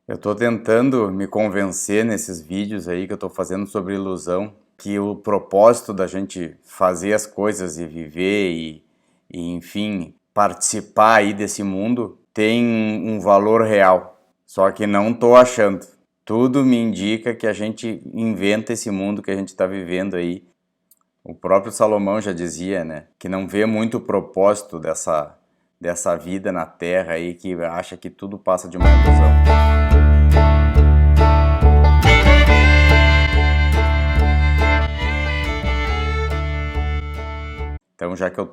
Eu estou tentando me convencer nesses vídeos aí que eu estou fazendo sobre ilusão, que o propósito da gente fazer as coisas e viver enfim, participar aí desse mundo tem um valor real. Só que não estou achando. Tudo me indica que a gente inventa esse mundo que a gente está vivendo aí. O próprio Salomão já dizia, né, que não vê muito propósito dessa vida na Terra aí, que acha que tudo passa de uma ilusão. Então, já que eu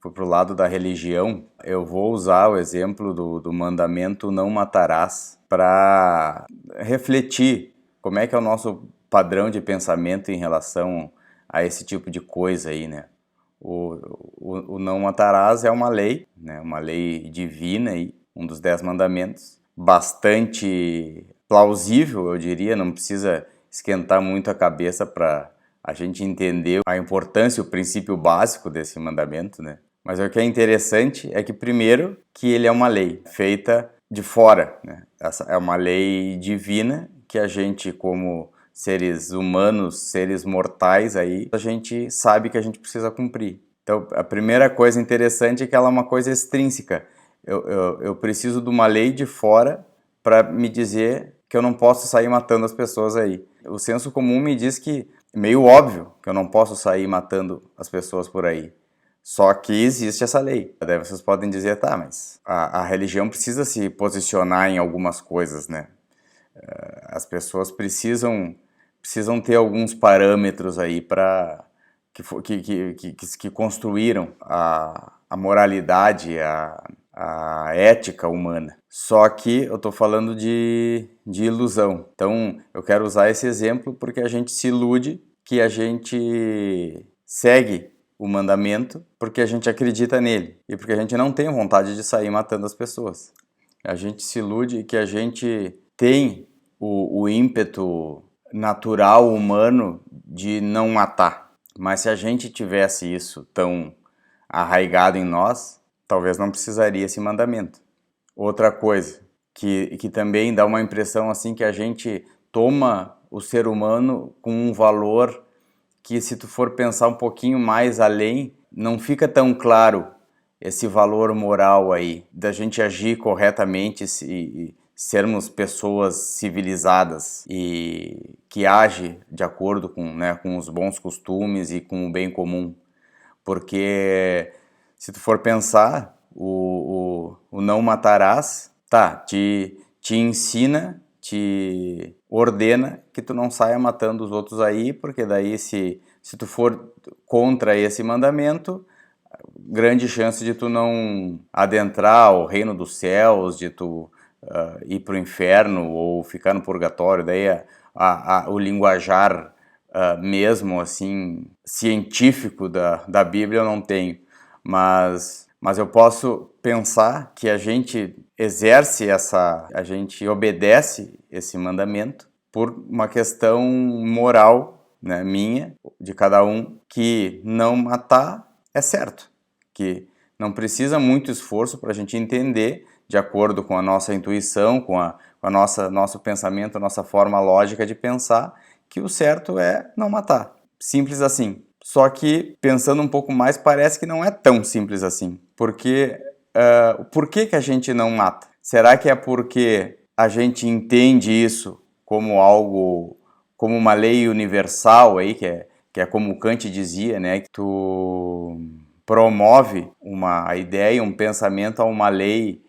fui pro lado da religião, eu vou usar o exemplo do mandamento não matarás para refletir como é que é o nosso padrão de pensamento em relação a esse tipo de coisa aí, né? O não matarás é uma lei, né? Uma lei divina aí, um dos 10 mandamentos, bastante plausível, eu diria, não precisa esquentar muito a cabeça para a gente entender a importância, o princípio básico desse mandamento, né? Mas o que é interessante é que, primeiro, que ele é uma lei feita de fora, né? Essa é uma lei divina que a gente, como seres humanos, seres mortais aí, a gente sabe que a gente precisa cumprir. Então, a primeira coisa interessante é que ela é uma coisa extrínseca. Eu preciso de uma lei de fora para me dizer que eu não posso sair matando as pessoas aí. O senso comum me diz que é meio óbvio que eu não posso sair matando as pessoas por aí. Só que existe essa lei. Daí vocês podem dizer, tá, mas a religião precisa se posicionar em algumas coisas, né? As pessoas precisam ter alguns parâmetros aí para que construíram a moralidade, a ética humana. Só que eu estou falando de ilusão. Então, eu quero usar esse exemplo porque a gente se ilude que a gente segue o mandamento porque a gente acredita nele e porque a gente não tem vontade de sair matando as pessoas. A gente se ilude que a gente tem o ímpeto natural humano de não matar. Mas se a gente tivesse isso tão arraigado em nós, talvez não precisaria esse mandamento. Outra coisa que também dá uma impressão assim que a gente toma o ser humano com um valor que, se tu for pensar um pouquinho mais além, não fica tão claro esse valor moral aí, da gente agir corretamente e sermos pessoas civilizadas e que agem de acordo com os bons costumes e com o bem comum. Porque se tu for pensar, o não matarás, tá, te ensina, te ordena que tu não saia matando os outros aí, porque daí se tu for contra esse mandamento, grande chance de tu não adentrar o reino dos céus, de tu ir pro inferno ou ficar no purgatório. Daí o linguajar mesmo assim científico da Bíblia eu não tenho, mas eu posso pensar que a gente exerce a gente obedece esse mandamento por uma questão moral, né, minha, de cada um, que não matar é certo, que não precisa muito esforço para a gente entender, de acordo com a nossa intuição, com a nosso pensamento, a nossa forma lógica de pensar, que o certo é não matar. Simples assim. Só que, pensando um pouco mais, parece que não é tão simples assim. Porque, por que a gente não mata? Será que é porque a gente entende isso como algo, como uma lei universal aí, que é como Kant dizia, né? Que tu promove uma ideia, um pensamento a uma lei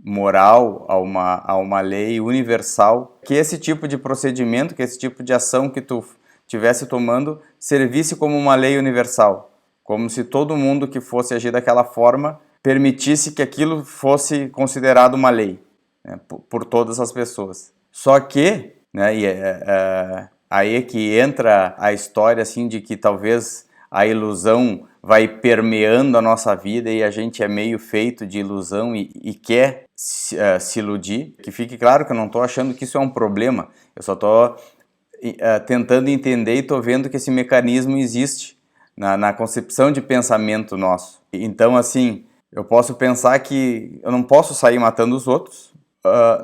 moral, a uma lei universal, que esse tipo de procedimento, que esse tipo de ação que tu estivesse tomando servisse como uma lei universal, como se todo mundo que fosse agir daquela forma permitisse que aquilo fosse considerado uma lei, né, por todas as pessoas. Só que, né, aí é que entra a história assim de que talvez a ilusão vai permeando a nossa vida e a gente é meio feito de ilusão e quer se iludir. Que fique claro que eu não estou achando que isso é um problema, eu só estou tentando entender e estou vendo que esse mecanismo existe na concepção de pensamento nosso. Então, assim, eu posso pensar que eu não posso sair matando os outros,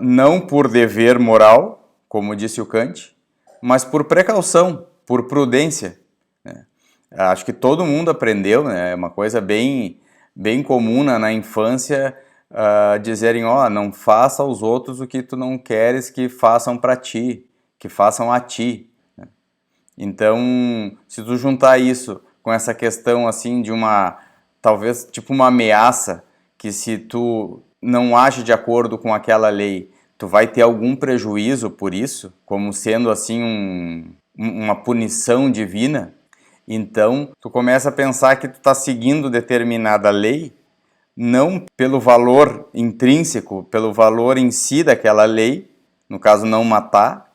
não por dever moral, como disse o Kant, mas por precaução, por prudência, né? Acho que todo mundo aprendeu, né? É uma coisa bem comum na infância, dizerem, não faça aos outros o que tu não queres que façam para ti, que façam a ti, né? Então, se tu juntar isso com essa questão assim de talvez tipo uma ameaça, que se tu não age de acordo com aquela lei, tu vai ter algum prejuízo por isso, como sendo assim uma punição divina, então tu começa a pensar que tu está seguindo determinada lei, não pelo valor intrínseco, pelo valor em si daquela lei, no caso não matar,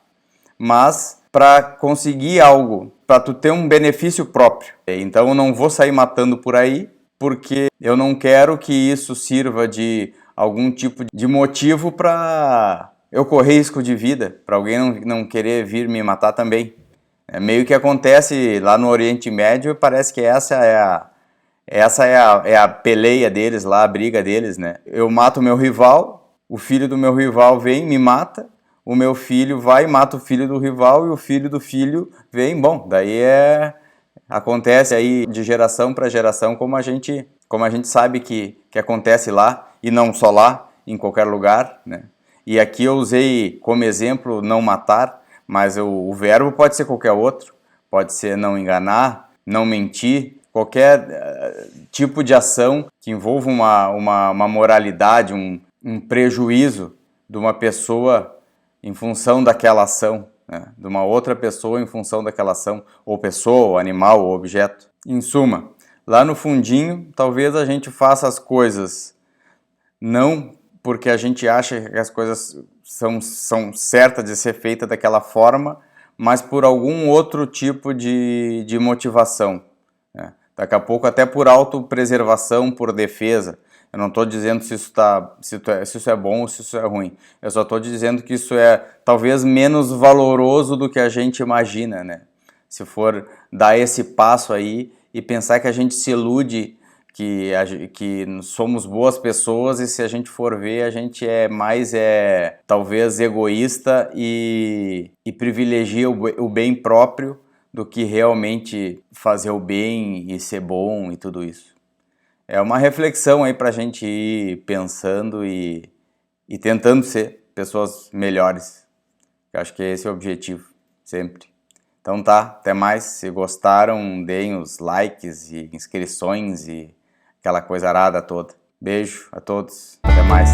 mas para conseguir algo, para tu ter um benefício próprio. Então eu não vou sair matando por aí, porque eu não quero que isso sirva de algum tipo de motivo para eu correr risco de vida, para alguém não querer vir me matar também. É meio que acontece lá no Oriente Médio, e parece que essa é a peleia deles lá, a briga deles, né? Eu mato o meu rival, o filho do meu rival vem, me mata, o meu filho vai, mata o filho do rival, e o filho do filho vem, bom, daí acontece aí de geração para geração, como a gente sabe que acontece lá, e não só lá, em qualquer lugar, né? E aqui eu usei como exemplo não matar, mas o verbo pode ser qualquer outro, pode ser não enganar, não mentir, qualquer tipo de ação que envolva uma moralidade, um prejuízo de uma pessoa em função daquela ação, né? De uma outra pessoa em função daquela ação, ou pessoa, ou animal, ou objeto. Em suma, lá no fundinho, talvez a gente faça as coisas não porque a gente acha que as coisas são certas de ser feitas daquela forma, mas por algum outro tipo de motivação, né? Daqui a pouco até por autopreservação, por defesa. Eu não estou dizendo se isso é bom ou se isso é ruim. Eu só estou dizendo que isso é talvez menos valoroso do que a gente imagina, né? Se for dar esse passo aí e pensar que a gente se ilude que somos boas pessoas, e se a gente for ver, a gente talvez egoísta e privilegia o bem próprio do que realmente fazer o bem e ser bom e tudo isso. É uma reflexão aí pra gente ir pensando e tentando ser pessoas melhores. Eu acho que esse é o objetivo, sempre. Então tá, até mais. Se gostaram, deem os likes e inscrições e aquela coisa arada toda. Beijo a todos, até mais.